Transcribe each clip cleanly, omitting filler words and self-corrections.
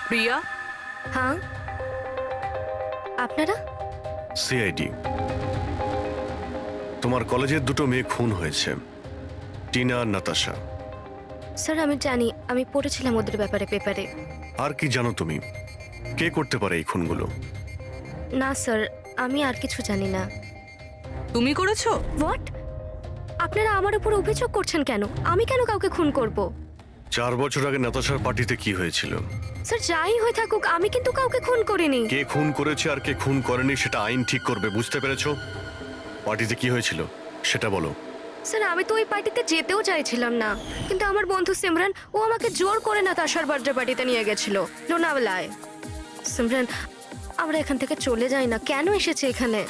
প্রিয়া, হ্যাঁ আপনারা? সিআইডি। তোমার কলেজের দুটো মেয়ে খুন হয়েছে, টিনা আর নাতাশা। স্যার আমি জানি, আমি পড়েছিলাম ওদের ব্যাপারে পেপারে। আর কি জানো তুমি? কে করতে পারে এই খুনগুলো? না স্যার, আমি আর কিছু জানি না। তুমি করেছো? হোয়াট? আপনারা আমার উপর অভিযোগ করছেন কেন? আমি কেন কাউকে খুন করব? 4 বছর আগে নাতাশার পার্টিতে কি হয়েছিল? স্যার যাই হয়ে থাকুক, আমি কিন্তু কাউকে খুন করিনি। কে খুন করেছে আর কে খুন করেনি সেটা আইন ঠিক করবে, বুঝতে পেরেছো? পার্টিতে কি হয়েছিল সেটা বলো। স্যার আমি তো ওই পার্টিতে যেতেও চাইছিলাম না, কিন্তু আমার বন্ধু সিমরান ও আমাকে জোর করে নাতাশার বার্থডে পার্টিতে নিয়ে গেছিল লোনাওয়ালায়। সিমরান, আমরা এখান থেকে চলে যাই না? কেন এসেছে এখানে?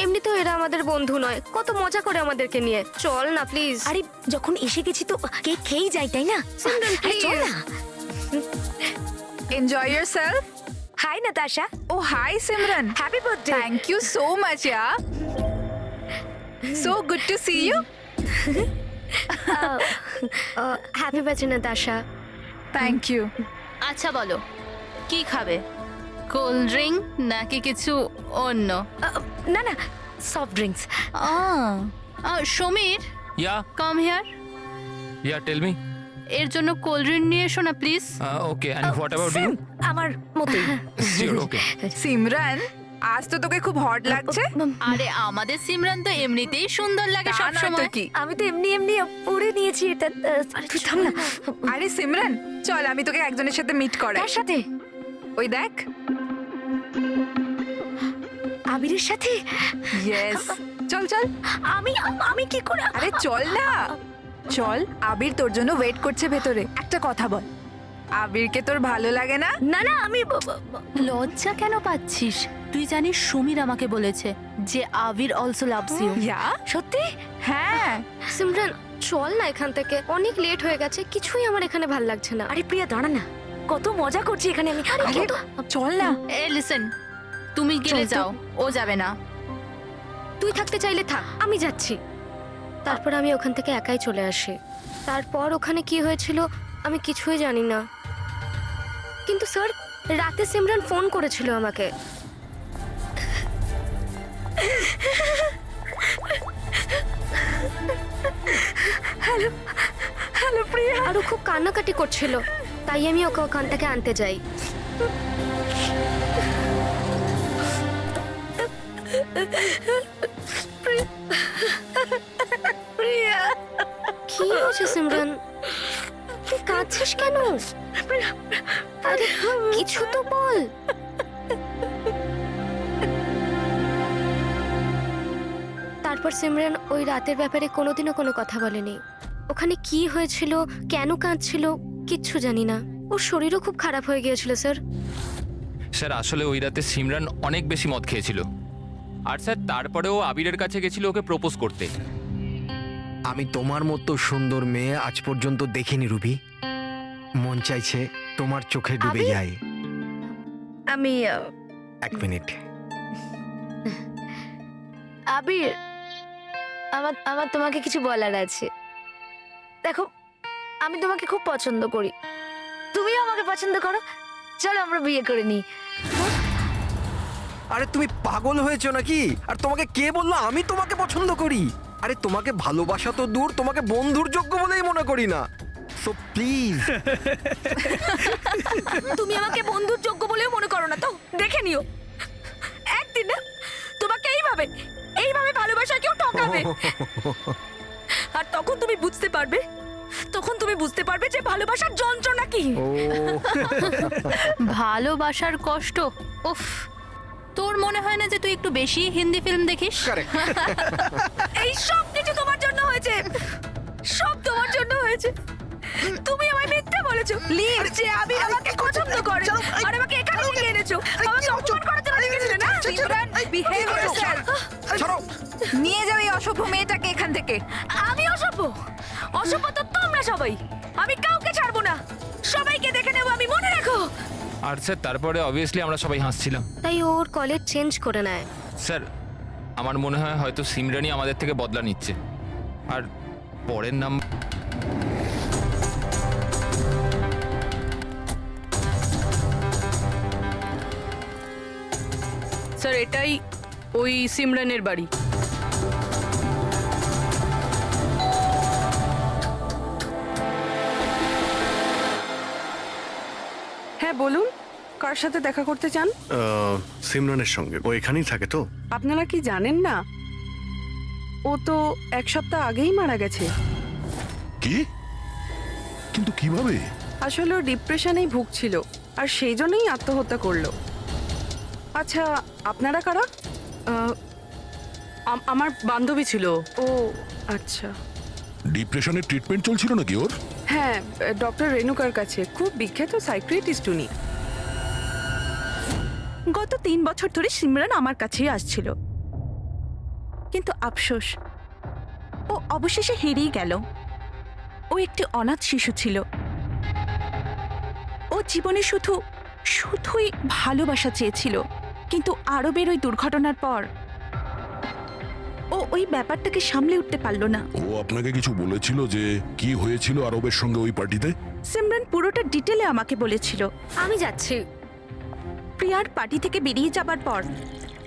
এমনিতেও এরা আমাদের বন্ধু নয়, কত মজা করে আমাদেরকে নিয়ে। চল না প্লিজ। আরে যখন এসে গেছি তো কেক খেয়েই যাই, তাই না? সিমরান আরে চল প্লিজ। না। Enjoy yourself. Hi Natasha, Oh, hi Simran. Happy birthday. Thank you so much, yeah. So good to see you. Happy birthday Natasha. Thank you. আচ্ছা বলো, কি খাবে? কোল্ড ড্রিঙ্ক নাকি কিছু অন্য? না না, soft drinks. Samir, Yeah, come here. yeah, tell me. এর জন্য কোল্ড ড্রিঙ্ক নিয়ে এসো না please. Okay, and what about you? আমার মতোই। Sure, okay. সিমরান, আজ তো তোকে খুব হট লাগছে। আরে আমাদের সিমরান তো এমনিতেই সুন্দর লাগে তা সব নয় তো সময়। কি? আমি তো এমনি এমনি পরে নিয়েছি এটা। তুই থাম না। আরে সিমরান, চল আমি তোকে একজনের সাথে মিট করাই। কার সাথে? ওই দেখ। আবিরের সাথে? ইয়েস, চল চল। আমি আমি কি করে? আরে চল না, চল। আবির তোর জন্য ওয়েট করছে ভেতরে। একটা কথা বল, আবিরকে তোর ভালো লাগে না? না না, আমি লজ্জা কেন পাচ্ছিস? তুই জানিস সমীর আমাকে বলেছে যে আবির অলসো লাভস ইউ। ইয়া, সত্যি? হ্যাঁ। সিমরান চল না এখান থেকে, অনেক লেট হয়ে গেছে, কিছুই আমার এখানে ভাল লাগছে না। আরে প্রিয়া দাঁড়া না, কত মজা করছি এখানে আমি। আরে চল না। এ লিসেন, তুমি গেলে চল তো। যাও, ও যাবে না। তুই থাকতে চাইলে থাক, আমি যাচ্ছি। তারপর আমি ওখান থেকে একাই চলে আসি। তারপর ওখানে কি হয়েছিল আমি কিছুই জানি না, কিন্তু স্যার রাতে সিমরান ফোন করেছিল আমাকে। হ্যালো হ্যালো প্রিয়া। আর ও খুব কান্নাকাটি করছিল, তাই আমি ওকে ওখান থেকে আনতে যাই। প্রিয়া কি হয়েছে সিমরান? তুই কাঁদছিস কেন? আরে কিছু তো বল। তারপর সিমরান ওই রাতের ব্যাপারে কোনোদিনও কোনো কথা বলেনি। ওখানে কি হয়েছিল, কেন কাঁদছিল, কিচ্ছু জানি না। ওর শরীরও খুব খারাপ হয়ে গিয়েছিল স্যার। স্যার আসলে ওই রাতে সিমরান অনেক বেশি মদ খেয়েছিল, আর স্যার তারপরেও আবিরের কাছে গেছিল ওকে প্রপোজ করতে। আমি তোমার মতো সুন্দর মেয়ে আজ পর্যন্ত দেখিনি রুবি। মন চাইছে তোমার চোখে ডুবে আবির? যাই। আমি 1 মিনিট। আবির, আমার আমার তোমাকে কিছু বলার আছে। দেখো, আমি তোমাকে খুব পছন্দ করি, তুমিও আমাকে পছন্দ করো। চলো আমরা বিয়ে করে নিই। আরে তুমি পাগল হয়েছো নাকি? আর তোমাকে কে বললো আমি তোমাকে পছন্দ করি? আরে তোমাকে ভালোবাসা তো দূর, তোমাকে বন্ধুর যোগ্য বলেই মনে করি না। So please. তুমি আমাকে বন্ধুর যোগ্য বলেও মনে করো না তো? দেখে নিও একদিন না তোমাকে এইভাবে এইভাবে ভালোবাসা কেউ ঠকাবে, আর তখন তুমি বুঝতে পারবে, যে ভালোবাসার যন্ত্রণা কি। ও ভালোবাসার কষ্ট, উফ। তোর মনে হয় না যে তুই একটু বেশি হিন্দি ফিল্ম দেখিস? কারেক্ট। এই সব কিছু তোমার জন্য হয়েছে, সব তোমার জন্য হয়েছে। তুমি আমায় মিথ্যে বলেছো লিভ যে আমি আমাকে পছন্দ করে, আর আমাকে এখানে নিয়ে এনেছো আমাকে অপমান করার জন্য লিখেছিলে না? Simran, behave yourself. ছাড়ো। নিয়ে যাও এই অসভ্য মেয়েটাকে এখান থেকে। আমি অসভ্য? অসভ্য তো তোমরা সবাই। আমি কাউকে ছাড়বো না, সবাইকে দেখে নেবো আমি, মনে রাখো। আর স্যার তারপরে অবভিয়াসলি আমরা সবাই হাসছিলাম। তাই ওর কলেজ চেঞ্জ করে নেয়। স্যার আমার মনে হয় হয়তো সিমরানই আমাদের থেকে বদলা নিচ্ছে। আর পরের নাম স্যার এটাই ওই সিমরানের বাড়ি। হ্যাঁ বলুন, কার সাথে দেখা করতে চান? সিমরানের সঙ্গে। ও এখানেই থাকে তো? আপনারা কি জানেন না, ও তো 1 সপ্তাহ আগেই মারা গেছে। কি? কিন্তু কিভাবে? আসলে ও ডিপ্রেশনেই ভুগছিল আর সেই জন্যই আত্মহত্যা করলো। আচ্ছা আপনারা কারা? আমার বান্ধবী ছিল। ও আচ্ছা। ডিপ্রেশনের ট্রিটমেন্ট চলছিল নাকি ওর? হ্যাঁ, ডক্টর রেণুকার কাছে, খুব বিখ্যাত সাইকিয়াট্রিস্ট উনি। গত 3 বছর ধরে সিমরান আমার কাছেই আসছিল, কিন্তু আফসোস ও অবশেষে হেরিয়ে গেল। ও একটি অনাথ শিশু ছিল। ও জীবনে শুধুই ভালোবাসা চেয়েছিল, কিন্তু আরবের ওই দুর্ঘটনার পর ও ওই ব্যাপারটাকে সামলে উঠতে পারল না। ও আপনাকে কিছু বলেছিল যে কি হয়েছিল আরবের সঙ্গে ওই পার্টিতে? সিমরান পুরোটা ডিটেলে আমাকে বলেছিল। আমি যাচ্ছি। প্রিয়ার পার্টি থেকে বেরিয়ে যাবার পর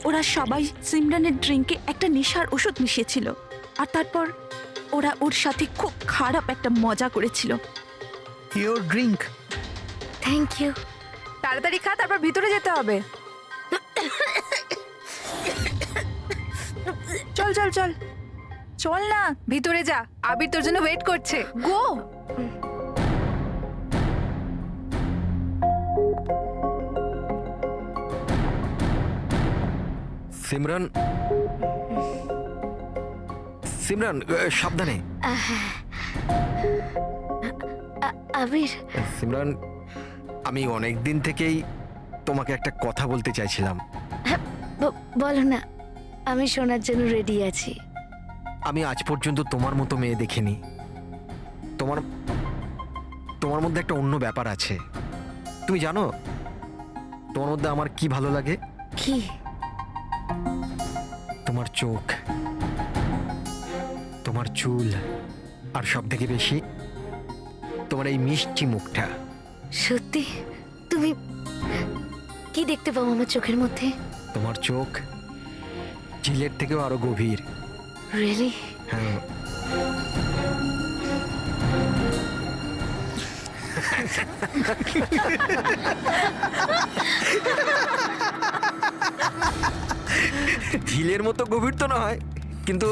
ওরা সবাই সিমরানের ড্রিঙ্কে একটা নেশার ওষুধ মিশিয়েছিল, আর তারপর ওরা ওর সাথে খুব খারাপ একটা মজা করেছিল। Your drink. Thank you. তাড়াতাড়ি খা, তারপর ভিতরে যেতে হবে। চল চল চল চল না, ভিতরে যা, আবির তোর জন্য ওয়েট করছে। গো। সিমরান, সিমরান সাবধানে। আবির, সিমরান, আমি অনেক দিন থেকেই তোমাকে একটা কথা বলতে চাইছিলাম। বলো না, আমি শোনার জন্য রেডি আছি। আমি আজ পর্যন্ত তোমার মতো মেয়ে দেখিনি। তোমার মধ্যে একটা অন্য ব্যাপার আছে। তুমি জানো তোমার মধ্যে আমার কি ভালো লাগে? কি? তোমার চোখ, তোমার চুল, আর সব থেকে বেশি তোমার এই মিষ্টি মুখটা। সত্যি? তুমি কি দেখতে পাও আমার চোখের মধ্যে? তোমার চোখ চিলের থেকেও আরো গভীর। রিয়েলি? হ্যাঁ। ঝিলের মতো গভীর তো নয়, কিন্তু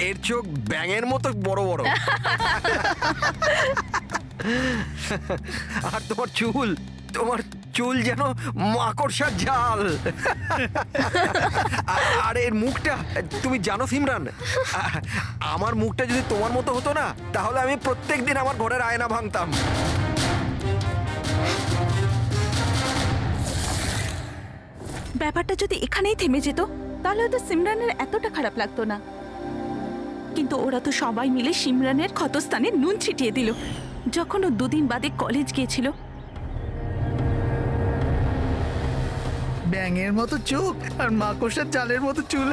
এর চোখ ব্যাঙের মতো বড় বড়। আর তোমার চুল যেন মাকড়সার জাল। আর এর মুখটা, তুমি জানো সিমরান, আমার মুখটা যদি তোমার মতো হতো না, তাহলে আমি প্রত্যেকদিন আমার ঘরের আয়না ভাঙতাম। ব্যাপারটা যদি এখানেই থেমে যেত তাহলে হয়তো সিমরানের এতটা খারাপ লাগতো না, কিন্তু ওরা তো সবাই মিলে সিমরানের ক্ষতস্থানে নুন ছিটিয়ে দিল। যখন ও 2 দিন বাদে কলেজ গিয়েছিল, ব্যাঙের মতো চোখ আর মাকড়সার জালের মতো চুল।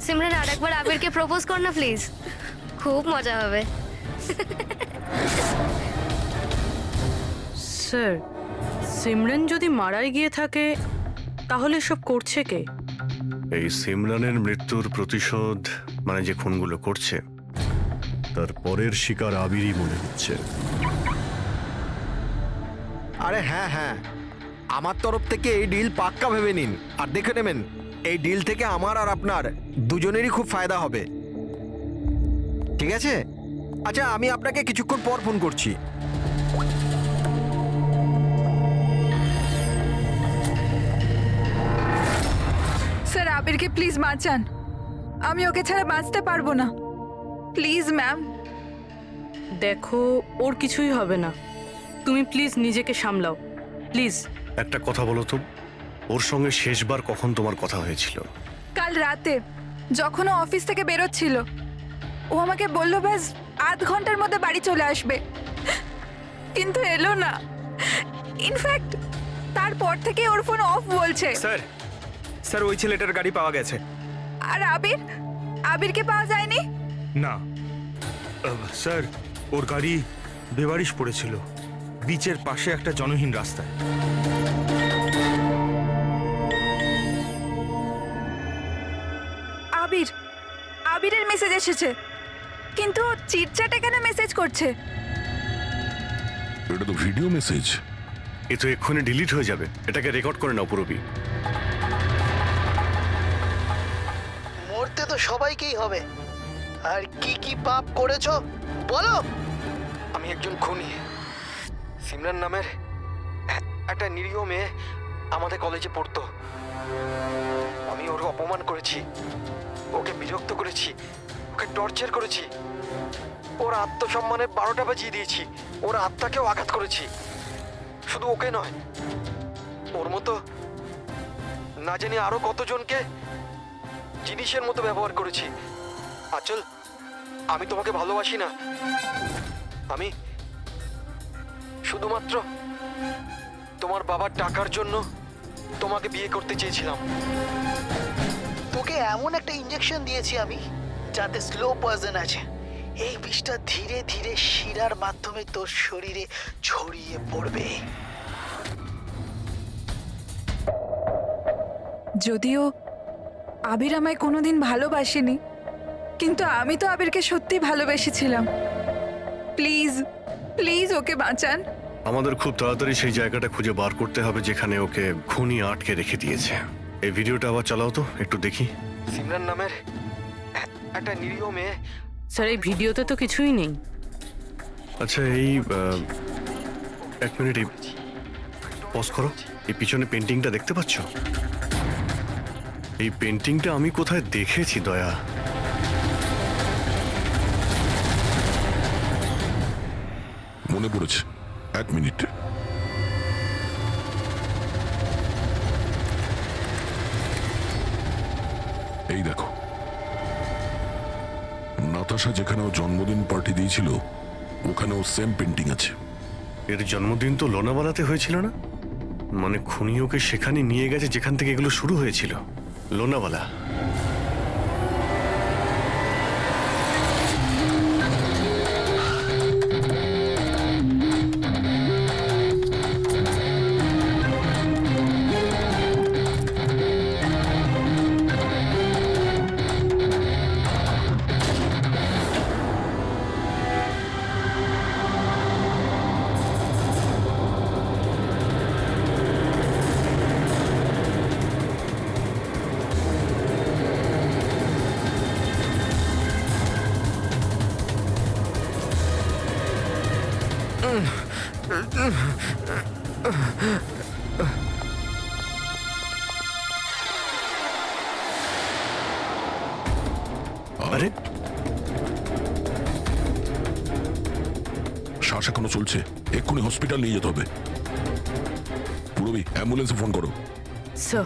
সিমরান, আরেকবার আবিরকে প্রপোজ কর না প্লিজ, খুব মজা হবে। স্যার, সিমরান যদি মারাই গিয়ে থাকে তাহলে সব করছে কে? এই সিমরানের মৃত্যুর প্রতিশোধ, মানে যে খুনগুলো করছে, তার পরের শিকার আবিরই মনে হচ্ছে। আরে হ্যাঁ হ্যাঁ, আমার তরফ থেকে এই ডিল পাক্কা ভেবে নিন, আর দেখে নেবেন এই ডিল থেকে আমার আর আপনার দুজনেরই খুব ফায়দা হবে। ঠিক আছে? আচ্ছা, আমি আপনাকে কিছুক্ষণ পর ফোন করছি। স্যার, আবিরকে প্লিজ বাঁচান, আমি ওকে ছাড়া বাঁচতে পারবো না। Please ma'am. দেখো, ওর কিছুই হবে না, তুমি প্লিজ নিজেকে সামলাও, প্লিজ। একটা কথা বলো তো, ওর সঙ্গে শেষবার কখন তোমার কথা হয়েছিল? কাল রাতে, যখন ও অফিস থেকে বেরোচ্ছিল। ও আমাকে বললো ব্যাস 8 ঘন্টার মধ্যে বাড়ি চলে আসবে, কিন্তু এলো না। ইনফ্যাক্ট তারপর থেকে ওর ফোন অফ বলছে। স্যার ওই ছেলেটার গাড়ি পাওয়া গেছে। আর আবিরকে পাওয়া যায়নি। না স্যার, ওর গাড়ি বেবারিশ পড়েছিল বিচের পাশে একটা জনহীন রাস্তায়। আবিরের মেসেজ এসেছে, কিন্তু চিটচ্যাটে কেন মেসেজ করছে? এটা তো ভিডিও মেসেজ। এ তো এক্ষুনি ডিলিট হয়ে যাবে। এটাকে রেকর্ড করে নাও পুরবি। মরতে তো সবাইকেই হবে, আর কি কি পাপ করেছো বলো। আমি একজন খুনি। সিমরান নামের একটা নিরীহ মেয়ে আমাদের কলেজে পড়তো। আমি ওর অপমান করেছি, ওকে বিরক্ত করেছি, ওকে টর্চার করেছি, ওর আত্মসম্মানের 12টা বাজিয়ে দিয়েছি, ওর আত্মাকেও আঘাত করেছি। শুধু ওকে নয়, ওর মতো না জানি আরো কতজনকে জিনিসের মতো ব্যবহার করেছি। আচল, আমি তোমাকে ভালোবাসি না। আমি শুধুমাত্র তোমার বাবার টাকার জন্য তোমাকে বিয়ে করতে চেয়েছিলাম। তোকে এমন একটা ইঞ্জেকশন দিয়েছি আমি, যাতে স্লো পয়জন আছে। এই বিষটা ধীরে ধীরে শিরার মাধ্যমে তোর শরীরে ছড়িয়ে পড়বে। যদিও আবির আমায় কোনোদিন ভালোবাসেনি, কিন্তু আমি তো আবিরকে সত্যি ভালোবেসেছিলাম। প্লিজ প্লিজ ওকে বাঁচান। আমাদের খুব তাড়াতাড়ি সেই জায়গাটা খুঁজে বার করতে হবে যেখানে ওকে খুনি আটকে রেখে দিয়েছে। এই ভিডিওটা আবার চালাও তো, একটু দেখি। সিমরান নামের একটা নিরীহ মেয়ে। স্যার এই ভিডিওতে তো কিছুই নেই। আচ্ছা, এই 1 মিনিট পজ করো। এই পিছনে পেন্টিংটা দেখতে পাচ্ছ? এই পেন্টিংটা আমি কোথায় দেখেছি দয়া। মনে পড়েছে, 1 মিনিট। এই দেখো, নাতাশা যেখানে ও জন্মদিন পার্টি দিয়েছিল ওখানেও সেম পেন্টিং আছে। এর জন্মদিন তো লোনাওয়ালাতে হয়েছিল না? মানে খুনি ওকে সেখানে নিয়ে গেছে যেখান থেকে এগুলো শুরু হয়েছিল, লোনাওয়ালা। আরে শ্বাস এখনো চলছে, এক্ষুনি হসপিটাল নিয়ে যেতে হবে। পুরবি, অ্যাম্বুলেন্সে ফোন করো। স্যার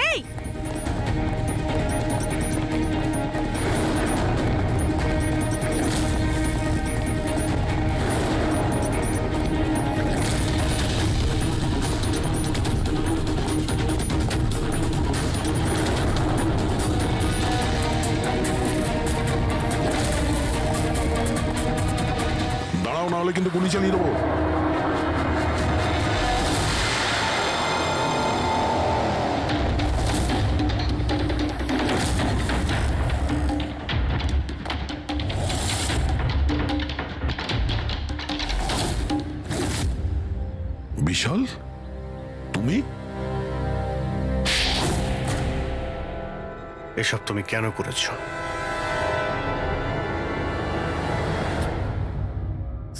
এই দাঁড়াও, না হলে কিন্তু গুলি চালিয়ে দেবো। বিশাল, তুমি? এসব তুমি কেন করেছো?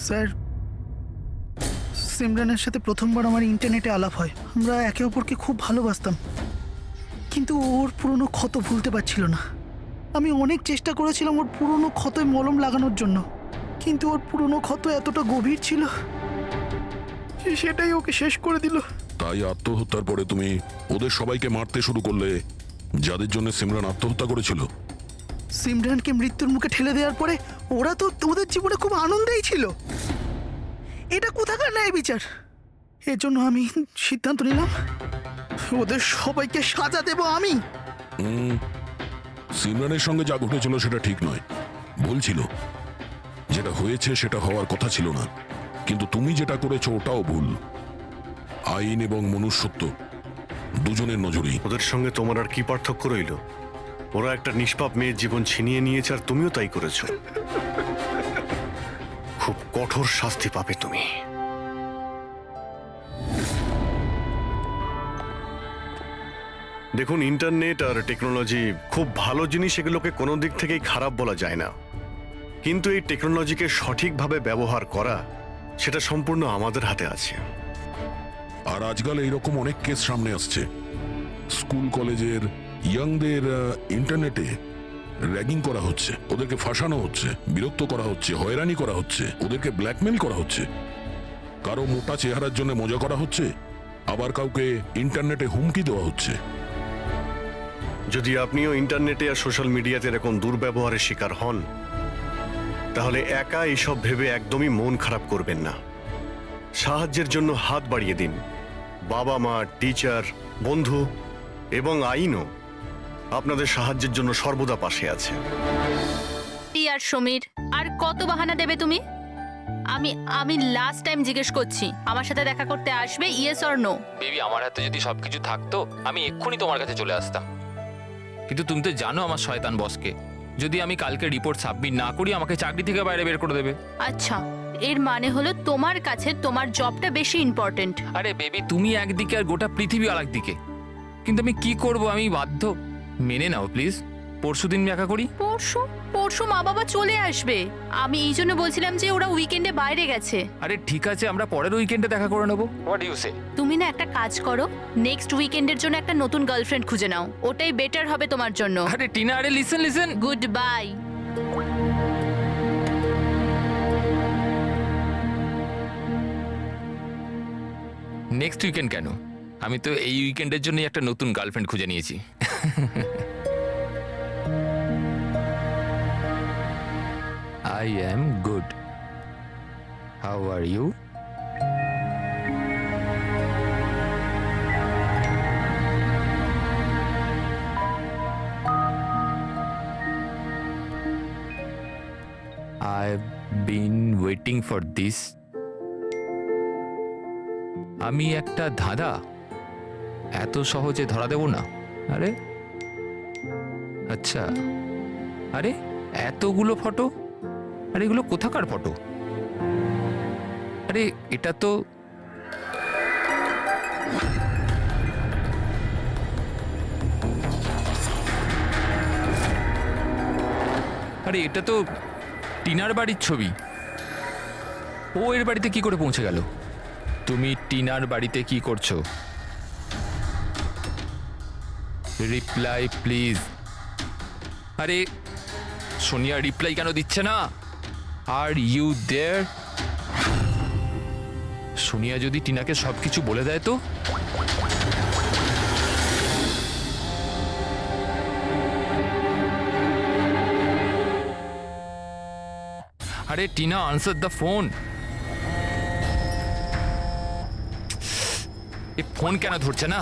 স্যার, সিমরানের সাথে প্রথমবার আমার ইন্টারনেটে আলাপ হয়। আমরা একে অপরকে খুব ভালোবাসতাম, কিন্তু ওর পুরনো ক্ষত ভুলতে পারছিল না। আমি অনেক চেষ্টা করেছিলাম ওর পুরনো ক্ষতয় মলম লাগানোর জন্য, কিন্তু ওর পুরনো ক্ষত এতটা গভীর ছিল, সেটাই ওকে শেষ করে দিল। তাই আত্মহত্যার পরে তুমি ওদের সবাইকে মারতে শুরু করলে, যাদের জন্য সিমরান আত্মহত্যা করেছিল। সিমরানকে মৃত্যুর মুখে ঠেলে দেওয়ার পরে ওরা তো ওদের জীবনে খুব আনন্দেই ছিল। এটা কোথাকার ন্যায় বিচার? এর জন্য আমি সিদ্ধান্ত নিলাম ওদের সবাইকে সাজা দেব আমি। সিমরানের সঙ্গে যা ঘটেছিল সেটা ঠিক নয়, ভুল ছিল। যেটা হয়েছে সেটা হওয়ার কথা ছিল না, কিন্তু তুমি যেটা করেছো ওটাও ভুল। আইন এবং মনুষ্যত্ব দুজনের নজরেই। ওদের সঙ্গে তোমার আর কি পার্থক্য রইল? ওরা একটা নিষ্পাপ মেয়ের জীবন ছিনিয়ে নিয়েছে আর তুমিও তাই করেছো। খুব কঠোর শাস্তি পাবে তুমি। দেখুন, ইন্টারনেট আর টেকনোলজি খুব ভালো জিনিস, এগুলোকে কোনো দিক থেকেই খারাপ বলা যায় না, কিন্তু এই টেকনোলজিকে সঠিকভাবে ব্যবহার করা সেটা সম্পূর্ণ আমাদের হাতে আছে। আর আজকাল এইরকম অনেক কেস সামনে আসছে। স্কুল কলেজের ইয়াংদের ইন্টারনেটে র্যাগিং করা হচ্ছে, ওদেরকে ফাঁসানো হচ্ছে, বিরক্ত করা হচ্ছে, হয়রানি করা হচ্ছে, ওদেরকে ব্ল্যাকমেল করা হচ্ছে। কারো মোটা চেহারার জন্য মজা করা হচ্ছে, আবার কাউকে ইন্টারনেটে হুমকি দেওয়া হচ্ছে। যদি আপনিও ইন্টারনেটে আর সোশ্যাল মিডিয়াতে এরকম দুর্ব্যবহারের শিকার হন, তাহলে একা এইসব ভেবে একদমই মন খারাপ করবেন না। সাহায্যের জন্য হাত বাড়িয়ে দিন। বাবা মা, টিচার, বন্ধু এবং আইনও আপনাদের সাহায্যের জন্য সর্বদা পাশে আছে। আর সমীর, আর কত বাহানা দেবে তুমি? আমি লাস্ট টাইম জিজ্ঞেস করছি, আমার সাথে দেখা করতে আসবে, ইয়েস অর নো? বেবি, আমার হাতে যদি সবকিছু থাকতো আমি এক্ষুনি তোমার কাছে চলে আসতাম, কিন্তু তুমি তো জানো আমার শয়তান বসকে। যদি আমি কালকে রিপোর্ট সাবমিট না করি আমাকে চাকরি থেকে বাইরে বের করে দেবে। আচ্ছা, এর মানে হলো তোমার কাছে তোমার জবটা বেশি ইম্পর্টেন্ট। আরে বেবি, তুমি একদিকে আর গোটা পৃথিবী আরেক দিকে, কিন্তু আমি কি করব? আমি বাধ্য। মেনে নাও প্লিজ। পরশুদিন দেখা করি। পরশু মা বাবা চলে আসবে। আমি এই জন্য বলছিলাম যে ওরা উইকেন্ডে বাইরে গেছে। আরে ঠিক আছে, আমরা পরের উইকেন্ডে দেখা করে নেবো। হোয়াট ডু ইউ সে? তুমি না একটা কাজ করো, নেক্সট উইকেন্ডের জন্য একটা নতুন গার্লফ্রেন্ড খুঁজে নাও, ওটাই বেটার হবে তোমার জন্য। আরে টিনা, আরে listen. Good bye. Next weekend কেন? আমি তো এই উইকেন্ডের জন্য একটা নতুন গার্লফ্রেন্ড খুঁজে নিয়েছি। I am good. How are you? I've been waiting for this. আমি একটা ধাঁধা এত সহজে ধরা দেব না। আরে আচ্ছা, আরে এতগুলো ফটো, আরে এগুলো কোথাকার ফটো? আরে এটা তো টিনার বাড়ির ছবি। ও এর বাড়িতে কি করে পৌঁছে গেল? তুমি টিনার বাড়িতে কি করছো? Reply please. আরে সোনিয়া রিপ্লাই কেন দিচ্ছে না? Are you there? সোনিয়া যদি টিনাকে সবকিছু বলে দেয় তো? আরে Tina, answer the phone. A phone কেন ধরছে না?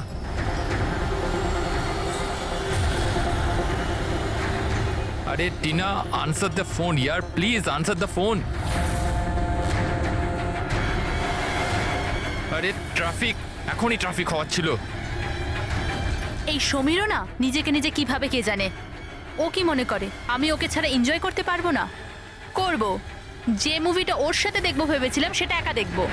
আরে Tina, answer the phone year, please answer the phone. আরে ট্রাফিক, এখনই ট্রাফিক হওয়াচ্ছিল। এই সমীরও না নিজেকে নিজে কিভাবে কে জানে। ও কি মনে করে আমি ওকে ছাড়া এনজয় করতে পারবো না? করব। যে মুভিটা ওর সাথে দেখবো ভেবেছিলাম সেটা একা দেখবো।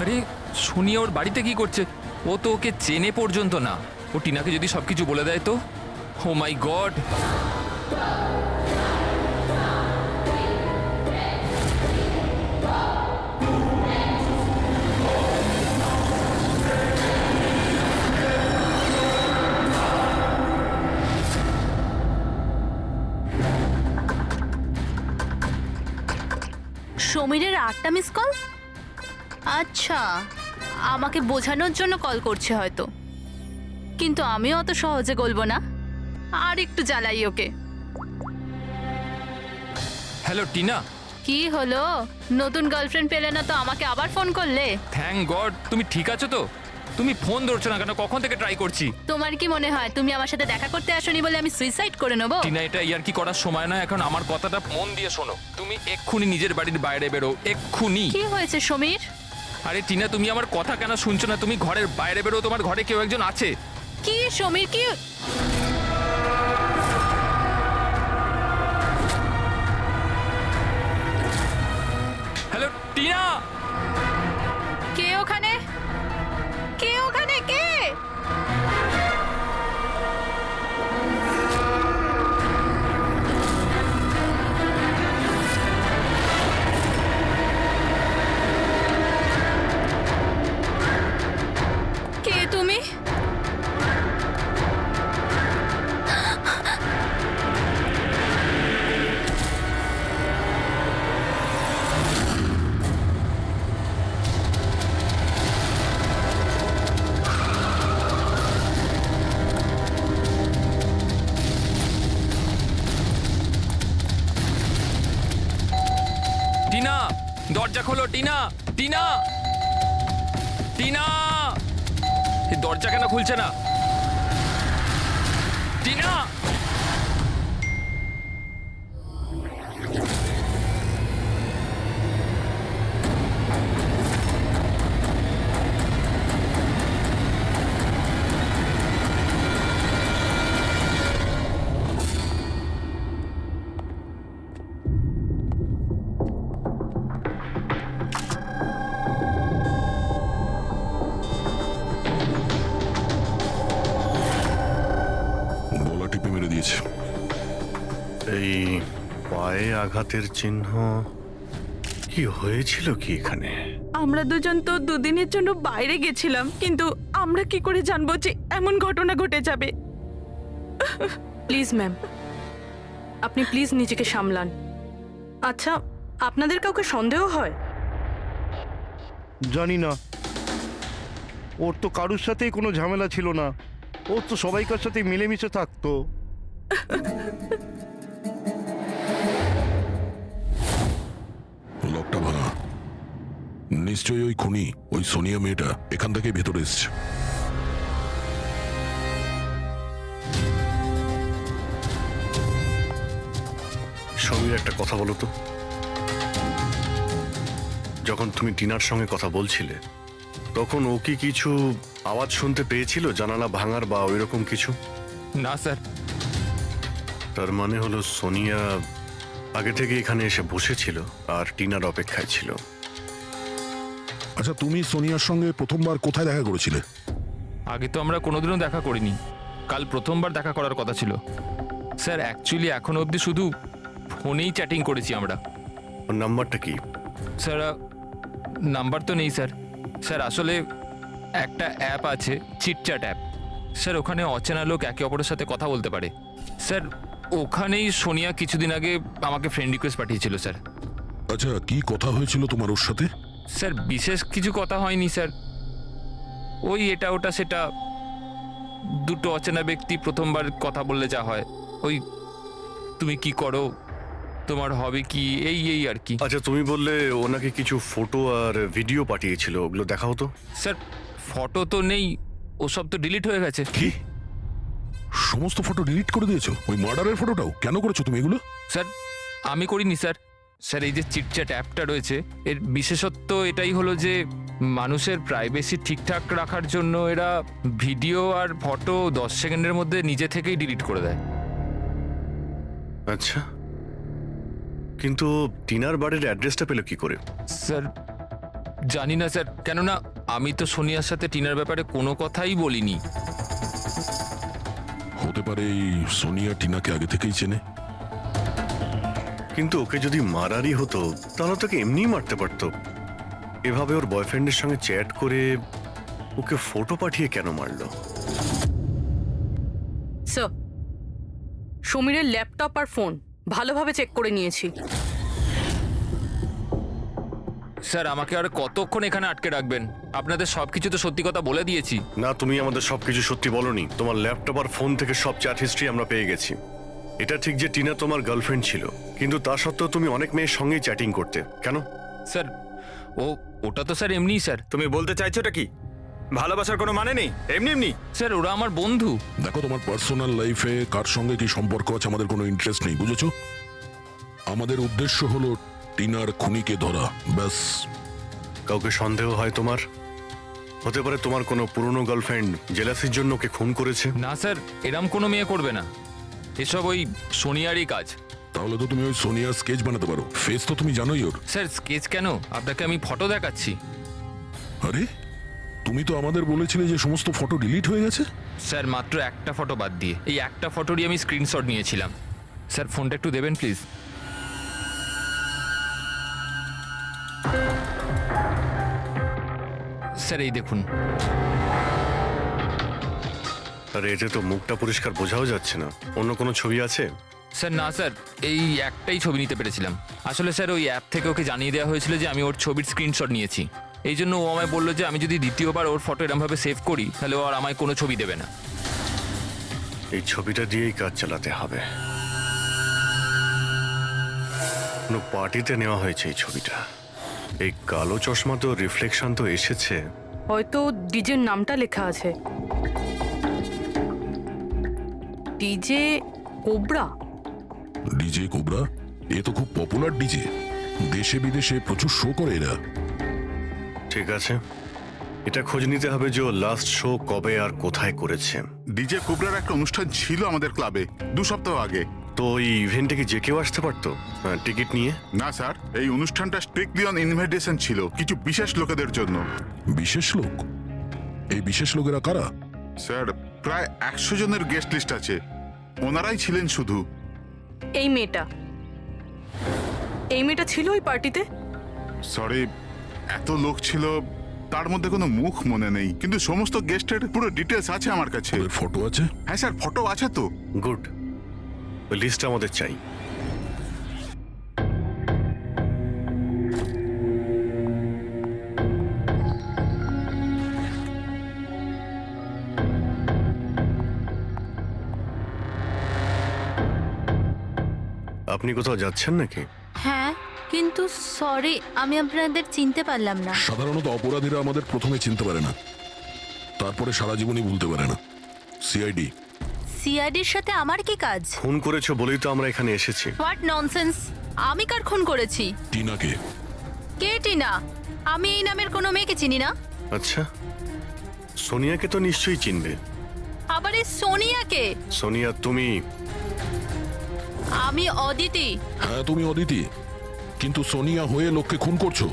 আরে সোনিয়া ওর বাড়িতে কি করছে? ও তো ওকে চেনে পর্যন্ত না। ও টিনাকে যদি সবকিছু বলে দেয় তো? Oh my god! সমীরের 8টা মিস কল। আচ্ছা, আমাকে বোঝানোর জন্য কল করছে হয়তো, কিন্তু আমিও অত সহজে গলবো না। আর একটু জ্বালাই ওকে। হ্যালো টিনা। কি হলো, নতুন গার্লফ্রেন্ড পেলে না তো আমাকে আবার ফোন করলে? থ্যাংক গড, তুমি ঠিক আছো তো? তুমি ফোন ধরছো না কেন? কখন থেকে ট্রাই করছি। তোমার কি মনে হয় তুমি আমার সাথে দেখা করতে আসোনি বলে আমি সুইসাইড করে নেবো? টিনা, এটা ইয়ার কি করার সময় না এখন। আমার কথাটা মন দিয়ে শোনো। তুমি এক্ষুনি নিজের বাড়ির বাইরে বেরো, এক্ষুনি। কি হয়েছে সমীর? আরে টিনা, তুমি আমার কথা কেন শুনছো না? তুমি ঘরের বাইরে বেরো, তোমার ঘরে কেউ একজন আছে। কি সমীর, কি? হ্যালো টিনা। কে ওখানে? কে ওখানে? কে? কে তুমি? টিনা, দরজা খোলো। টিনা, টিনা, টিনা, এই দরজা কেন খুলছে না? টিনা। গলা টিপে মেরে দিয়েছে। এই পায়ে আঘাতের চিহ্ন, কি হয়েছিল কি এখানে? আমরা দুজন তো দুদিনের জন্য বাইরে গেছিলাম, কিন্তু আমরা কি করে জানবো যে এমন ঘটনা ঘটে যাবে? প্লিজ ম্যাম, আপনি প্লিজ নিজেকে সামলান। আচ্ছা, আপনাদের কাউকে সন্দেহ হয়? জানি না, ওর তো কারুর সাথেই কোনো ঝামেলা ছিল না। ও তো সবাইকার সাথে মিলেমিশে থাকতো। লকটা ভাঙা, নিশ্চয়ই ওই খুনি, ওই সোনিয়া মেয়েটা এখান থেকে ভেতরে এসছে। সমীর, একটা কথা বলো তো। যখন তুমি টিনার সঙ্গে কথা বলছিলে তখন ও কি কিছু আওয়াজ শুনতে পেয়েছিল, জানালা ভাঙার বা ওইরকম কিছু? না স্যার। তার মানে হলো সোনিয়া আগে থেকে এখানে এসে বসেছিল আর টিনার অপেক্ষায় ছিল। আচ্ছা, তুমি সোনিয়ার সঙ্গে প্রথমবার কোথায় দেখা করেছিলে? আগে তো আমরা কোনোদিনও দেখা করিনি, কাল প্রথমবার দেখা করার কথা ছিল স্যার। অ্যাকচুয়ালি এখনো অবধি শুধু ফোনেই চ্যাটিং করেছি আমরা। ওর নাম্বারটা কি? স্যার নাম্বার তো নেই স্যার। স্যার আসলে একটা অ্যাপ আছে, চিটচ্যাট অ্যাপ স্যার। ওখানে অচেনা লোক একে অপরের সাথে কথা বলতে পারে স্যার। ওখানেই সোনিয়া কিছুদিন আগে আমাকে ফ্রেন্ড রিকোয়েস্ট পাঠিয়েছিল স্যার। আচ্ছা, কি কথা হয়েছিল তোমার ওর সাথে? স্যার বিশেষ কিছু কথা হয়নি স্যার, ওই এটা ওটা সেটা। দুটো অচেনা ব্যক্তি প্রথমবার কথা বললে যা হয়, ওই তুমি কি করো, তোমার হবি কি, এই এই আর কি। আচ্ছা, তুমি বললে ও নাকি কিছু ফটো আর ভিডিও পাঠিয়েছিল, ওগুলো দেখাও তো। স্যার ফটো তো নেই, ওসব তো ডিলিট হয়ে গেছে। কি সমস্ত ফটো ডিলিট করে দিয়েছো? ওই মার্ডারের ফটোটাও? কেন করেছো তুমি এগুলো? স্যার আমি করিনি স্যার। স্যার এই যে চিটচ্যাট অ্যাপটা রয়েছে, এর বিশেষত্ব এটাই হলো যে মানুষের প্রাইভেসি ঠিকঠাক রাখার জন্য এরা ভিডিও আর ফটো 10 সেকেন্ডের মধ্যে নিজে থেকেই ডিলিট করে দেয়। আচ্ছা, কিন্তু টিনার বাড়ির অ্যাড্রেসটা পেলো কি করে? স্যার জানি না স্যার, কেননা আমি তো সোনিয়ার সাথে টিনার ব্যাপারে কোনো কথাই বলিনি। হতে পারে এই সোনিয়া টিনাকে আগে থেকেই চেনে। কিন্তু ওকে যদি মারারই হতো তাহলে তোকে এমনিই মারতে পারতো। এভাবে ওর বয়ফ্রেন্ডের সঙ্গে চ্যাট করে ওকে ফটো পাঠিয়ে কেন মারলো? স্যার, সমীরের ল্যাপটপ আর ফোন ভালোভাবে চেক করে নিয়েছি। স্যার আমাকে আর কতক্ষণ এখানে আটকে রাখবেন? আপনাদের সবকিছু তো সত্যি কথা বলে দিয়েছি। না, তুমি আমাদের সবকিছু সত্যি বলনি। তোমার ল্যাপটপ আর ফোন থেকে সব চ্যাট হিস্ট্রি আমরা পেয়ে গেছি। এটা ঠিক যে টিনা তোমার গার্লফ্রেন্ড ছিল, কিন্তু তা সত্ত্বেও তুমি অনেক মেয়ের সঙ্গেই চ্যাটিং করতে, কেন? স্যার ওটা তো স্যার এমনিই স্যার। তুমি বলতে চাইছোটা কি? ভালোবাসার কোনো মানে নেই, এমনি এমনি। স্যার ওরা আমার বন্ধু। দেখো, তোমার পার্সোনাল লাইফে কার সঙ্গে কি সম্পর্ক আছে আমাদের কোনো ইন্টারেস্ট নেই, বুঝেছো? আমাদের উদ্দেশ্য হলো টিনার খুনিকে ধরা, ব্যাস। কাউকে সন্দেহ হয় তোমার? হতে পারে তোমার কোনো পুরনো গার্লফ্রেন্ড জেলাসির জন্য ওকে খুন করেছে। না স্যার, এরম কোনো মেয়ে করবে না, এসব ওই সোনিয়ারই কাজ। তাহলে তো তুমি ওই সোনিয়ার স্কেচ বানাতে পারো, ফেস তো তুমি জানোই ওর। স্যার স্কেচ কেন, আপনাকে আমি ফটো দেখাচ্ছি। আরে, তুমি তো আমাদের বলেছিলে যে সমস্ত ফটো ডিলিট হয়ে গেছে। স্যার মাত্র একটা ফটো বাদ দিয়ে, এই একটা ফটোরই আমি স্ক্রিনশট নিয়েছিলাম। স্যার ফোনটা একটু দেবেন প্লিজ। স্যার এই দেখুন। আরে এতে তো মুখটা পরিষ্কার বোঝাও যাচ্ছে না, অন্য কোনো ছবি আছে? স্যার না স্যার, এই একটাই ছবি নিতে পেরেছিলাম। আসলে স্যার ওই অ্যাপ থেকে ওকে জানিয়ে দেওয়া হয়েছিল যে আমি ওর ছবির স্ক্রিনশট নিয়েছি, এই জন্য ও আমায় বললো যে আমি যদি দ্বিতীয়বার ওর ফটো এরমভাবে সেভ করি তাহলে ও আর আমায় কোনো ছবি দেবে না। এই ছবিটা দিয়েই কাজ চালাতে হবে। কোনো পার্টিতে নেওয়া হয়েছে এই ছবিটা। এই কালো চশমা তো রিফ্লেকশন তো এসেছে। হয়তো ডিজের নামটা লেখা আছে, ডিজে কোবরা। ডিজে কোবরা, এ তো খুব পপুলার ডিজে, দেশে বিদেশে প্রচুর শো করে এরা। ঠিক আছে, এটা খোঁজ নিতে হবে যে লাস্ট শো কবে আর কোথায় করেছে। ডিজে কোবরার একটা অনুষ্ঠান ছিল আমাদের ক্লাবে 2 সপ্তাহ আগে। তো এই ইভেন্টে কি যে কেউ আসতে পারতো টিকিট নিয়ে? না স্যার, এই অনুষ্ঠানটা স্ট্রিক্টলি অন ইনভাইটেশন ছিল, কিছু বিশেষ লোকেদের জন্য। বিশেষ লোক? এই বিশেষ লোকেরা কারা? স্যার, প্রায় 100 জনের গেস্ট লিস্ট আছে, ওনারাই ছিলেন শুধু। এই মেয়েটা ছিল ওই পার্টিতে? সরি, এত লোক ছিল, তার মধ্যে কোনো মুখ মনে নেই, কিন্তু সমস্ত গেস্টের পুরো ডিটেলস আছে আমার কাছে। ফটো আছে? হ্যাঁ স্যার, ফটো আছে তো। গুড, ওই লিস্টটা আমাদের চাই। আপনি কোথাও যাচ্ছেন নাকি? হ্যাঁ, কিন্তু সরি, আমি আপনাদের চিনতে পারলাম না। সাধারণত অপরাধীরা আমাদের প্রথমে চিনতে পারে না, তারপরে সারা জীবনই ভুলতে পারে না। সিআইডি। সিআইডির সাথে আমার কি কাজ? খুন করেছো বলেই তো আমরা এখানে এসেছি। What nonsense! আমি কার খুন করেছি? টিনাকে। কে টিনা? আমি এই নামের কোনো মেয়েকে চিনি না। আচ্ছা, সোনিয়াকে তো নিশ্চয়ই চিনবে। আবার এই সোনিয়াকে? সোনিয়া তুমি? আমি অদিতি। হ্যাঁ তুমি অদিতি, কিন্তু সোনিয়া হয়ে লোককে খুন করছো।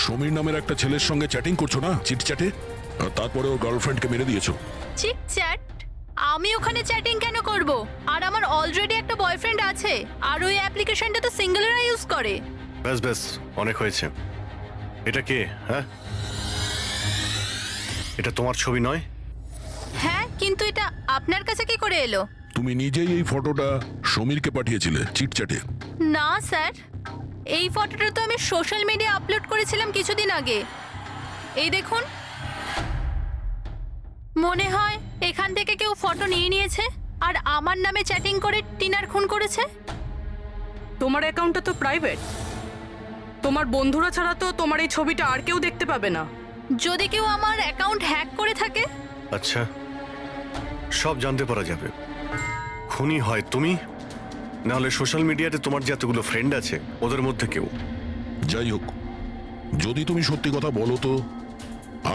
সমীর নামের একটা ছেলের সঙ্গে চ্যাটিং করছো না, চিটচ্যাটে, আর তারপরে ওর গার্লফ্রেন্ডকে মেরে দিয়েছো। চিটচ্যাট? আমি ওখানে চ্যাটিং কেন করব? আর আমার অলরেডি একটা বয়ফ্রেন্ড আছে, আর ওই অ্যাপ্লিকেশনটা তো সিঙ্গেলরা ইউজ করে। ব্যাস ব্যাস, অনেক হয়েছে। এটা কে? হ্যাঁ, এটা তোমার ছবি নয়? হ্যাঁ, কিন্তু এটা আপনার কাছে কি করে এলো? তুমি নিজেই এই ফটোটা সমীরকে পাঠিয়েছিলে চিটচ্যাটে। না স্যার, এই ফটোটা তো আমি সোশ্যাল মিডিয়া আপলোড করেছিলাম কিছুদিন আগে। এই দেখুন, মনে হয় এখান থেকে কেউ ফটো নিয়ে নিয়েছে আর আমার নামে চ্যাটিং করে টিনার খুন করেছে। তোমার অ্যাকাউন্টটা তো প্রাইভেট, তোমার বন্ধুরা ছাড়া তো তোমার এই ছবিটা আর কেউ দেখতে পাবে না। যদি কেউ আমার অ্যাকাউন্ট হ্যাক করে থাকে? আচ্ছা, সব জানতে পারা যাবে। খুনি হয় তুমি, নাহলে সোশ্যাল মিডিয়াতে তোমার যে এতগুলো ফ্রেন্ড আছে ওদের মধ্যে কেউ। যাই হোক, যদি তুমি সত্যি কথা বলো তো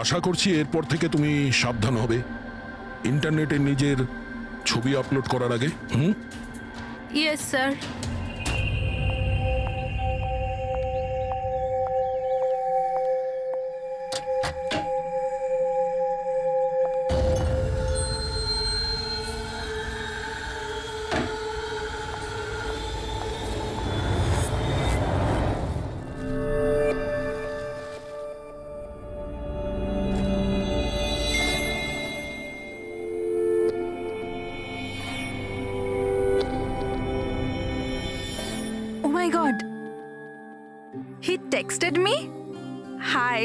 আশা করছি এরপর থেকে তুমি সাবধান হবে ইন্টারনেটে নিজের ছবি আপলোড করার আগে। Yes sir. Oh my God. He texted me? Hi.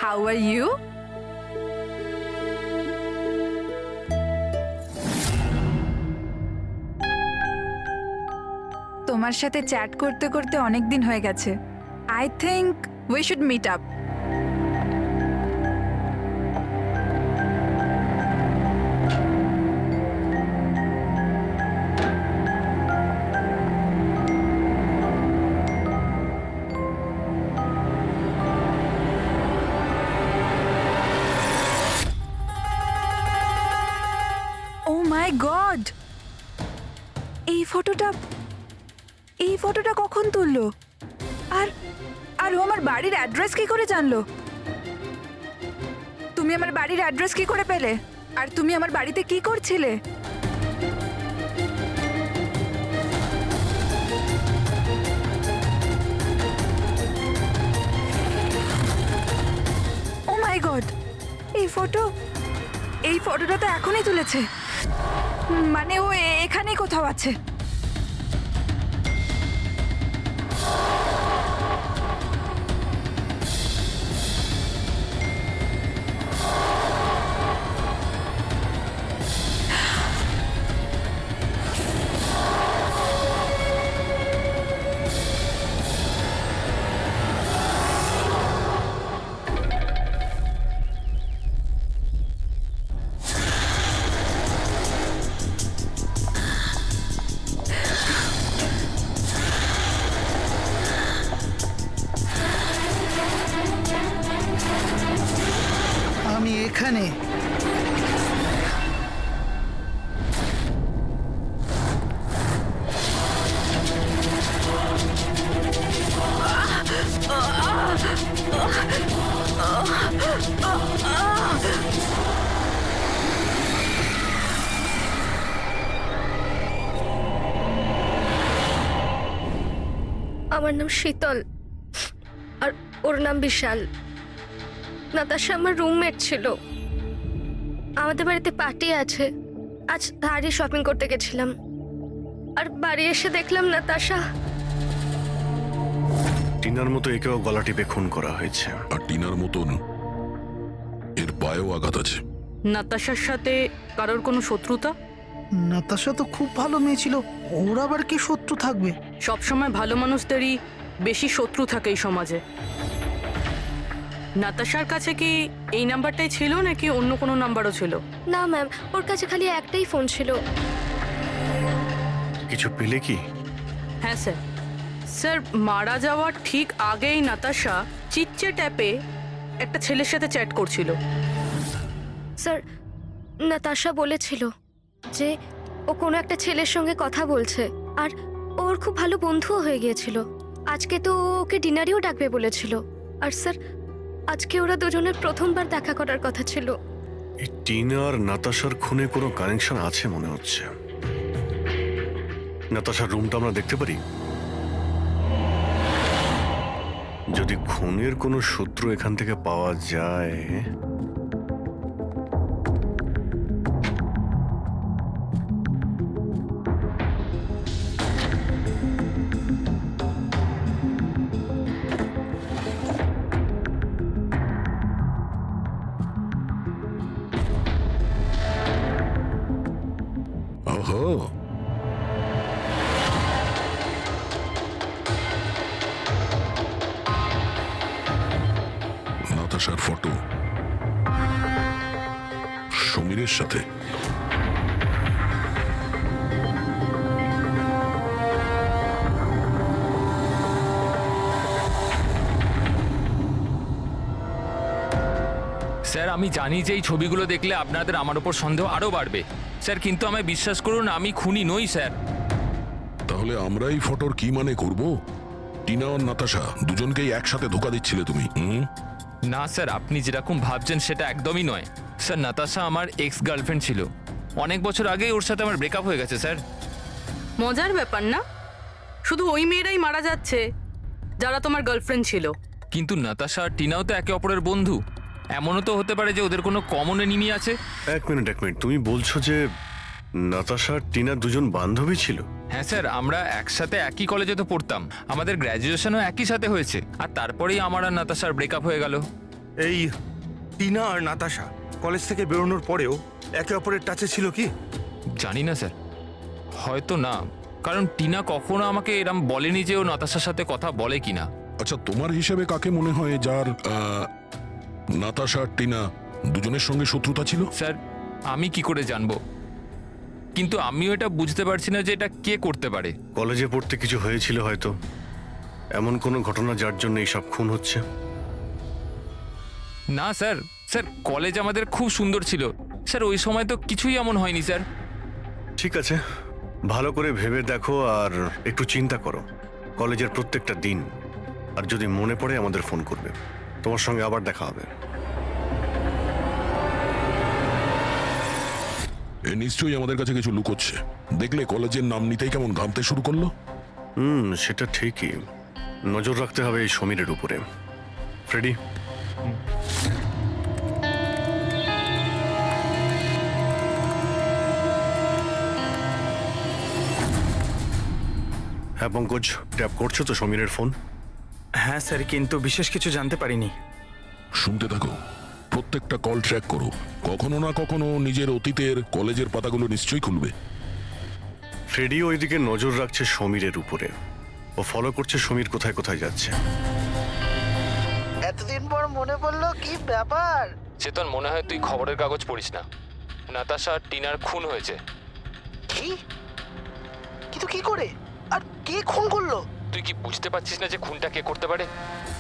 How are you? তোমার সাথে চ্যাট করতে করতে অনেক দিন হয়ে গেছে। I think we should meet up. Oh my God, এই ফটোটা কখন তুললো? আর আর ও আমার বাড়ির অ্যাড্রেস কি করে জানলো? তুমি আমার বাড়ির অ্যাড্রেস কি করে পেলে? আর তুমি আমার বাড়িতে কি করছিলে? ও মাই গড, এই ফটোটা তো এখনই তুলেছে। মানে ও এখানেই কোথাও আছে। আমি এখানে। আমার নাম শীতল আর ওর নাম বিশাল। নাতাশা আমার রুমমেট ছিল। আমাদের বাড়িতে পার্টি আছে, আজ ধারে শপিং করতে গেছিলাম আর বাড়ি এসে দেখলাম নাতাশা। টিনার মতো একেও গলা টিপে খুন করা হয়েছে। আর টিনার মতন এর পায়েও আঘাত আছে। নাতাশার সাথে কারোর কোনো শত্রুতা? নাতাশা তো খুব ভালো মেয়ে ছিল, ওর আবার কি শত্রু থাকবে? সবসময় ভালো মানুষদেরই বেশি শত্রু থাকে এই সমাজে। নাতাশার কাছে কি এই নাম্বারটাই ছিল নাকি অন্য কোনো নাম্বারও ছিল? না ম্যাম, ওর কাছে খালি একটাই ফোন ছিল। কিছু পেলে কি? হ্যাঁ স্যার। স্যার, মারা যাওয়ার ঠিক আগেই নাতাশা চিটচ্যাট অ্যাপে একটা ছেলের সাথে চ্যাট করছিল। স্যার, নাতাশা বলেছিল যে ও কোনো একটা ছেলের সঙ্গে কথা বলছে আর ওর খুব ভালো বন্ধুও হয়ে গিয়েছিল। আজকে তো ও ওকে ডিনারেও ডাকবে বলেছিল। আর স্যার, আজকে ওরা দুজনের প্রথমবার দেখা করার কথা ছিল। এই টিনা আর নাতাশার খুনে কোনো কানেকশন আছে মনে হচ্ছে। নাতাশার রুমটা আমরা দেখতে পারি? যদি খুনের কোনো সূত্র এখান থেকে পাওয়া যায়। ওহো, নাতাশার ফটো সমীরের সাথে। স্যার, আমি জানি যে এই ছবিগুলো দেখলে আপনাদের আমার উপর সন্দেহ আরও বাড়বে স্যার, কিন্তু আমায় বিশ্বাস করুন, আমি খুনি নই স্যার। তাহলে আমরা এই ফটোর কি মানে করব? টিনা আর নাতাশা দুজনকেই একসাথে ধোকা দিচ্ছিলে তুমি। না স্যার, আপনি যেরকম ভাবছেন সেটা একদমই নয় স্যার। নাতাশা আমার এক্স গার্লফ্রেন্ড ছিল। অনেক বছর আগেই ওর সাথে আমার ব্রেকআপ হয়ে গেছে স্যার। মজার ব্যাপার না? শুধু ওই মেয়েরাই মারা যাচ্ছে যারা তোমার গার্লফ্রেন্ড ছিল। কিন্তু নাতাশা আর টিনাও তো একে অপরের বন্ধু। এমনও তো হতে পারে যে ওদের কোনো কমন এনিমি আছে। এক মিনিট, তুমি বলছো যে নাতাশা আর টিনা দুজন বান্ধবী ছিল? হ্যাঁ স্যার, আমরা একসাথে একই কলেজে তো পড়তাম, আমাদের গ্র্যাজুয়েশনও একই সাথে হয়েছে। আর তারপরেই আমার আর নাতাশার ব্রেকআপ হয়ে গেল। এই টিনা আর নাতাশা কলেজ থেকে বেরোনোর পরেও একে অপরের টাচে ছিল কি? জানি না স্যার, হয়তো না, কারণ টিনা কখনো আমাকে এরম বলেনি যে ও নাতাশার সাথে কথা বলে কিনা। আচ্ছা, তোমার হিসেবে কাকে মনে হয় যার নাতাশা আর টিনা দুজনের সঙ্গে শত্রুতা ছিল? স্যার আমি কি করে জানবো, কিন্তু আমিও এটা বুঝতে পারছি না যে এটা কে করতে পারে। কলেজে পড়তে কিছু হয়েছিল হয়তো, এমন কোনো ঘটনা যার জন্য এইসব খুন হচ্ছে। না স্যার, স্যার কলেজ আমাদের খুব সুন্দর ছিল স্যার, ওই সময় তো কিছুই এমন হয়নি স্যার। ঠিক আছে, ভালো করে ভেবে দেখো আর একটু চিন্তা করো কলেজের প্রত্যেকটা দিন, আর যদি মনে পড়ে আমাদের ফোন করবে। তোমার সঙ্গে আবার দেখা হবে। এ নিশ্চয়ই আমাদের কাছে কিছু লুকোচ্ছে। দেখলে কলেজের নাম নিতেই কেমন ঘামতে শুরু করলো। সেটা ঠিকই, নজর রাখতে হবে এই সমীরের উপরে। ফ্রেডি, হ্যাঁ পঙ্কজ, ট্যাপ করছো তো সমীরের ফোন? হ্যাঁ স্যার, কিন্তু বিশেষ কিছু জানতে পারিনি। শুনতে থাকো, প্রত্যেকটা কল ট্র্যাক করো। কখনো না কখনো নিজের অতীতের কলেজের পাতাগুলো নিশ্চয়ই খুলবে। ফ্রেডি ওইদিকে নজর রাখছে সমীরের উপরে, ও ফলো করছে সমীর কোথায় কোথায় যাচ্ছে। এতদিন পর মনে পড়লো, কি ব্যাপার? চেতন, মনে হয় তুই খবরের কাগজ পড়িস না। নাতাশা আর টিনার খুন হয়েছে। কি? কিন্তু কি করে আর কে খুন করলো? তুই কি বুঝতে পারছিস না যে খুনটা কে করতে পারে?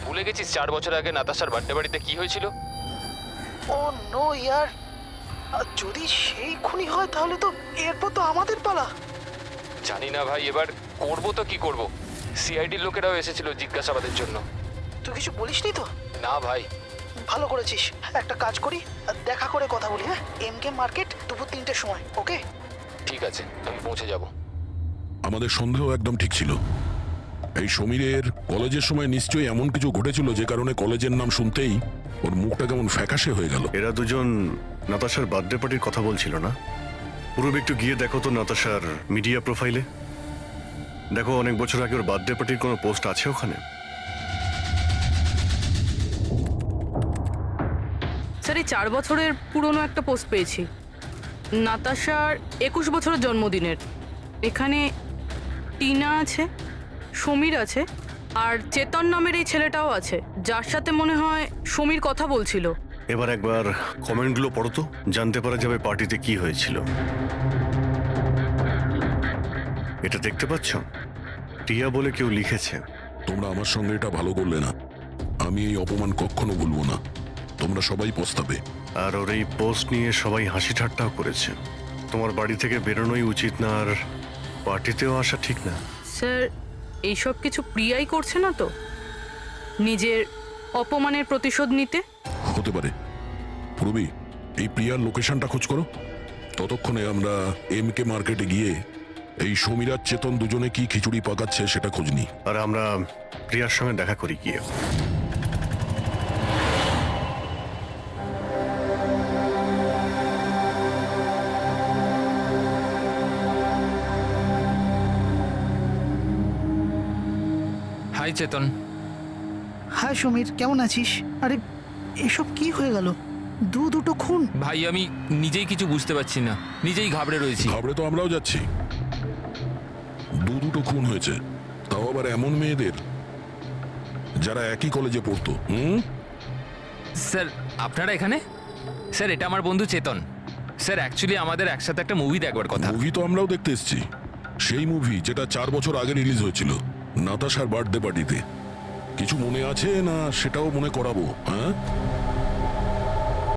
ভুলে গেছিস 4 বছর আগে নাতাশার বার্থডে বাড়িতে কি হয়েছিল? ও নো ইয়ার, যদি সেই খুনি হয় তাহলে তো এরপর তো আমাদের পালা। জানি না ভাই, এবার করবো তো কি করব। সিআইডির লোকেরাও এসেছিল জিজ্ঞাসাবাদের জন্য। তুই কিছু বলিসনি তো? না ভাই। ভালো করেছিস, একটা কাজ করি, দেখা করে কথা বলি। হ্যাঁ, এমকে মার্কেট দুপুর 3টের সময়, ওকে? ঠিক আছে, আমি পৌঁছে যাব। আমাদের সন্দেহ একদম ঠিক ছিল। এই সমীরের কলেজের সময় নিশ্চয়ই এমন কিছু ঘটেছিল যে কারণে কলেজের নাম শুনতেই ওর মুখটা কেমন ফ্যাকাশে হয়ে গেল। এরা দুজন নাতাশার বার্থডে পার্টির কথা বলছিল না? পুরো একটু গিয়ে দেখো তো নাতাশার মিডিয়া প্রোফাইলে। দেখো অনেক বছর আগে ওর বার্থডে পার্টির কোনো পোস্ট আছে ওখানে? স্যার এই 4 বছরের পুরনো একটা পোস্ট পেয়েছি, নাতাশার 21 বছরের জন্মদিনের। এখানে টিনা আছে, সমীর আছে, আর চেতন নামের এই ছেলেটাও আছে, যার সাথে মনে হয় সমীর কথা বলছিল। এবার একবার কমেন্টগুলো পড়ো তো, জানতে পারা যাবে পার্টিতে কি হয়েছিল। এটা দেখতে পাচ্ছ? টিয়া বলে কেউ লিখেছে। তোমরা আমার সঙ্গে এটা ভালো করলে না। আমি এই অপমান কখনো ভুলবো না। তোমরা সবাই পস্তাবে। আর ওর এই পোস্ট নিয়ে সবাই হাসি ঠাট্টাও করেছে। তোমার বাড়ি থেকে বেরোনোই উচিত না, আর পার্টিতেও আসা ঠিক না। স্যার এইসব কিছু প্রিয়াই করছে না তো, নিজের অপমানের প্রতিশোধ নিতে? হতে পারে। পূর্বী, এই প্রিয়ার লোকেশনটা খোঁজ করো। ততক্ষণে আমরা এমকে মার্কেটে গিয়ে এই সমীর আর চেতন দুজনে কি খিচুড়ি পাকাচ্ছে সেটা খোঁজ নিই। আর আমরা প্রিয়ার সঙ্গে দেখা করি গিয়ে। হাই চেতন। হাই সমীর, কেমন আছিস? আরে এসব কি হয়ে গেল? দুটো খুন। ভাই আমি নিজেই কিছু বুঝতে পারছি না, নিজেই ঘাবড়ে রয়েছি। ঘাবড়ে তো আমরাও যাচ্ছি। দুটো খুন হয়েছে, তাও আবার এমন মেয়েদের যারা একই কলেজে পড়তো। স্যার আপনারা এখানে? স্যার এটা আমার বন্ধু চেতন। স্যার অ্যাকচুয়ালি আমাদের একসাথে একটা মুভি দেখবার কথা। মুভি তো আমরাও দেখতে এসেছি, সেই মুভি যেটা 4 বছর আগে রিলিজ হয়েছিল নাতাশার বার্থডে পার্টিতে। কিছু মনে আছে না সেটাও মনে করাবো? হ্যাঁ